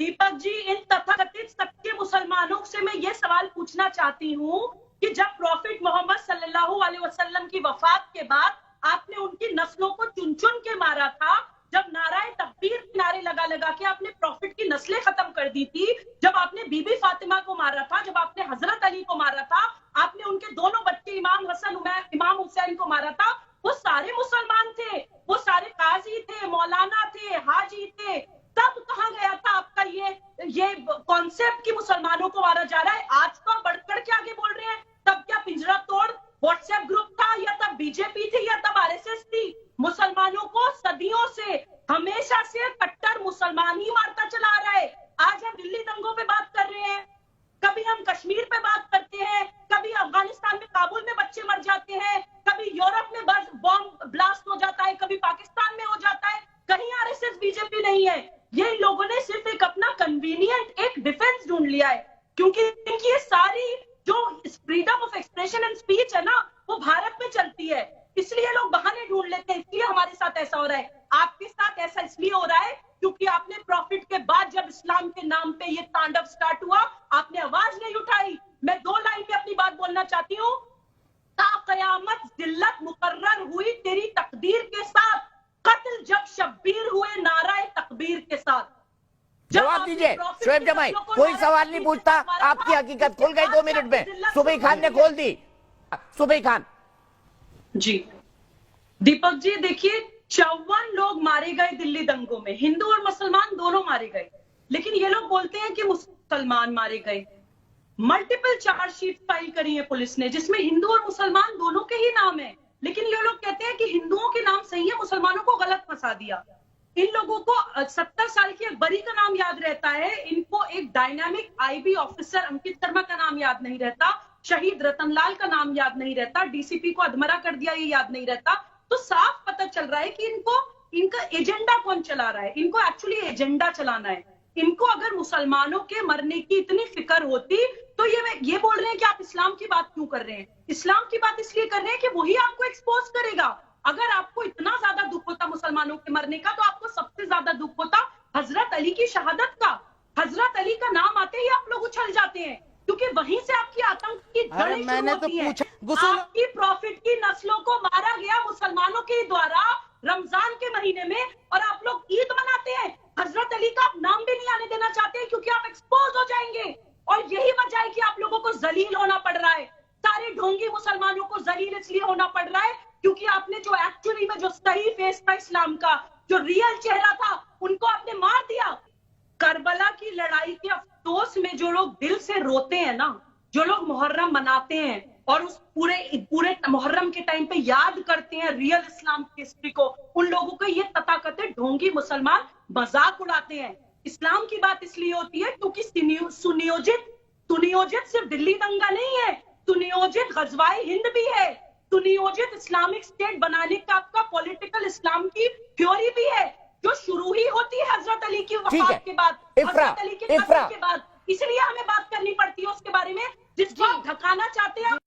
दीपक जी, इन तथाकथित सच्चे मुसलमानों से मैं ये सवाल पूछना चाहती हूँ कि जब प्रॉफिट मोहम्मद सल्लल्लाहु अलैहि वसल्लम की वफात के बाद आपने उनकी नस्लों को चुन चुन के मारा था, जब नाराए तकबीर के नारे लगा लगा के आपने प्रॉफिट की नस्लें खत्म कर दी थी, जब आपने बीबी फातिमा को मारा था, जब आपने हजरत अली को मारा था, आपने उनके दोनों बच्चे इमाम हसन इमाम हुसैन को मारा था, वो सारे मुसलमान थे, वो सारे काजी थे, मौलाना थे, हाजी थे, तब कहाँ गया था आपका ये कॉन्सेप्ट कि मुसलमानों को मारा जा रहा है? आज तो बढ़कर के आगे बोल रहे हैं, तब क्या पिंजरा तोड़ व्हाट्सएप ग्रुप था, या तब बीजेपी थी, या तब आरएसएस थी? मुसलमानों को सदियों से, हमेशा से कट्टर मुसलमान ही मारता चला आ रहा है। आज हम दिल्ली दंगों पे बात कर रहे हैं, कभी हम कश्मीर पे बात करते हैं, कभी अफगानिस्तान में काबुल में बच्चे मर जाते हैं, कभी यूरोप में बॉम्ब ब्लास्ट हो जाता है, कभी पाकिस्तान में हो जाता है, कहीं आरएसएस बीजेपी नहीं है। ये लोगों ने सिर्फ एक अपना कन्वीनियंट एक डिफेंस ढूंढ लिया है, क्योंकि इनकी ये सारी जो freedom of expression and speech है ना, वो भारत में चलती है, इसलिए लोग बहाने ढूंढ लेते हैं, इसलिए हमारे साथ ऐसा हो रहा है। आपके साथ ऐसा इसलिए हो रहा है क्योंकि आपने प्रॉफिट के बाद जब इस्लाम के नाम पे ये तांडव स्टार्ट हुआ, आपने आवाज नहीं उठाई। मैं 2 लाइन में अपनी बात बोलना चाहती हूँ। ता कयामत जिल्लत मुकर्रर हुई तेरी तकदीर के साथ, कत्ल जब शब्बीर हुए नाराए तकबीर के साथ। जवाब दीजिए शोएब जमाई, कोई सवाल नहीं पूछता, आपकी हकीकत खुल गई 2 मिनट में। सुबह खान ने खोल दी। सुबह खान जी, दीपक जी देखिए, 54 लोग मारे गए दिल्ली दंगों में, हिंदू और मुसलमान दोनों मारे गए, लेकिन ये लोग बोलते हैं कि मुसलमान मारे गए। मल्टीपल चार्जशीट फाइल करी है पुलिस ने, जिसमें हिंदू और मुसलमान दोनों के ही नाम है, लेकिन ये लोग कहते हैं कि हिंदुओं के नाम सही है, मुसलमानों को गलत फंसा दिया। इन लोगों को 70 साल की अकबरी का नाम याद रहता है, इनको एक dynamic IB officer Ankit Sharma का नाम याद नहीं रहता, शहीद रतनलाल का नाम याद नहीं रहता, डीसीपी को अधमरा कर दिया ये याद नहीं रहता। तो साफ पता चल रहा है कि इनका एजेंडा कौन चला रहा है। इनको एक्चुअली एजेंडा चलाना है। इनको अगर मुसलमानों के मरने की इतनी फिक्र होती तो ये बोल रहे हैं कि आप इस्लाम की बात क्यों कर रहे हैं? इस्लाम की बात इसलिए कर रहे हैं कि वही आपको एक्सपोज करेगा। अगर आपको इतना ज्यादा दुख होता मुसलमानों के मरने का, तो आपको सबसे ज्यादा दुख होता हजरत अली की शहादत का। हजरत अली का नाम आते ही आप लोग उछल जाते हैं, क्योंकि वहीं से आपकी आतंक की जड़ें शुरू होती हैं। आपकी प्रॉफिट की नस्लों को मारा गया मुसलमानों के द्वारा रमजान के महीने में, और आप लोग ईद मनाते हैं। हजरत अली का आप नाम भी नहीं आने देना चाहते हैं, क्योंकि आप एक्सपोज हो जाएंगे। और यही वजह है कि आप लोगों को जलील होना पड़ रहा है। सारे ढोंगी मुसलमानों को जलील इसलिए होना पड़ रहा है क्योंकि आपने जो एक्चुअली में जो सही फेस था इस्लाम का, जो रियल चेहरा था, उनको आपने मार दिया। करबला की लड़ाई के अफसोस में जो लोग दिल से रोते हैं ना, जो लोग मुहर्रम मनाते हैं और उस पूरे मुहर्रम के टाइम पे याद करते हैं रियल इस्लाम की हिस्ट्री को, उन लोगों को ये तथाकथित ढोंगी मुसलमान मजाक उड़ाते हैं। इस्लाम की बात इसलिए होती है क्योंकि सुनियोजित सिर्फ दिल्ली दंगा नहीं है, सुनियोजित गजवाए हिंद भी है, सुनियोजित इस्लामिक स्टेट बनाने का आपका पॉलिटिकल इस्लाम की थ्योरी भी है, जो शुरू ही होती है हजरत अली की वफात के बाद, हजरत अली के कत्ल के बाद। इसलिए हमें बात करनी पड़ती है उसके बारे में, जिसको आप धकाना चाहते हैं,